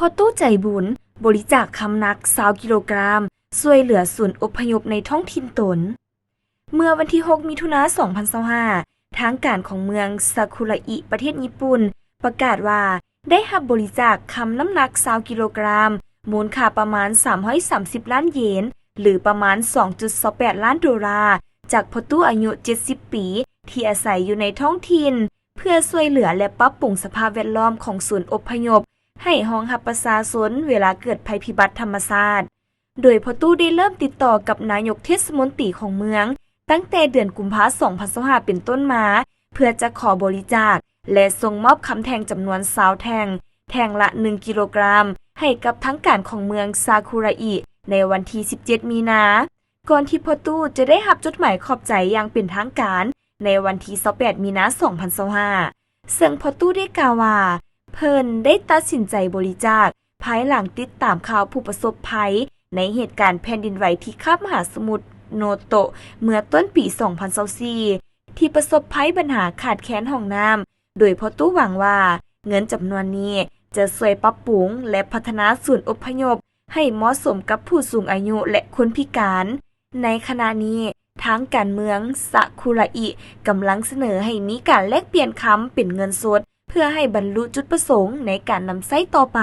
อตู้ใจบุญบริจาคคำหนัก20 กิโลกรัมช่วยเหลือศูนย์อพยพในท้องถิ่นตนเมื่อวันที่6 มิถุนายน 2025ทางการของเมืองซากุระอิประเทศญี่ปุ่นประกาศว่าได้รับบริจาคคำน้ำหนัก20 กิโลกรัมมูลค่าประมาณ330ล้านเยนหรือประมาณ 2.28 ล้านดอลลาร์จากพ่อตู้อายุ70 ปีที่อาศัยอยู่ในท้องถิ่นเพื่อช่วยเหลือและปรับปรุงสภาพแวดล้อมของศูนย์อพยพให้รองรับประชาชนเวลาเกิดภัยพิบัติธรรมชาติโดยพ่อตู้ได้เริ่มติดต่อกับนายกเทศมนตรีของเมืองตั้งแต่เดือนกุมภาพันธ์ 2025 เป็นต้นมาเพื่อจะขอบริจาคและส่งมอบคำแทงจำนวน20 แทงละ1 กิโลกรัมให้กับทั้งการของเมืองซากุระอิในวันที่17 มีนาก่อนที่พ่อตู้จะได้รับจดหมายขอบใจอย่างเป็นทางการในวันที่28 มีนาคม 2025ซึ่งพ่อตู้ได้กล่าวว่าเพิ่นได้ตัดสินใจบริจาคภายหลังติดตามข่าวผู้ประสบภัยในเหตุการณ์แผ่นดินไหวที่คาบมหาสมุทรโนโตะเมื่อต้นปี 2024ที่ประสบภัยปัญหาขาดแคลนห้องน้ำโดยพ่อตู้หวังว่าเงินจำนวนนี้จะช่วยปรับปรุงและพัฒนาศูนย์อพยพให้เหมาะสมกับผู้สูงอายุและคนพิการในขณะนี้ทางการเมืองซากุระอิกำลังเสนอให้มีการแลกเปลี่ยนคำเป็นเงินสดเพื่อให้บรรลุจุดประสงค์ในการนำใช้ต่อไป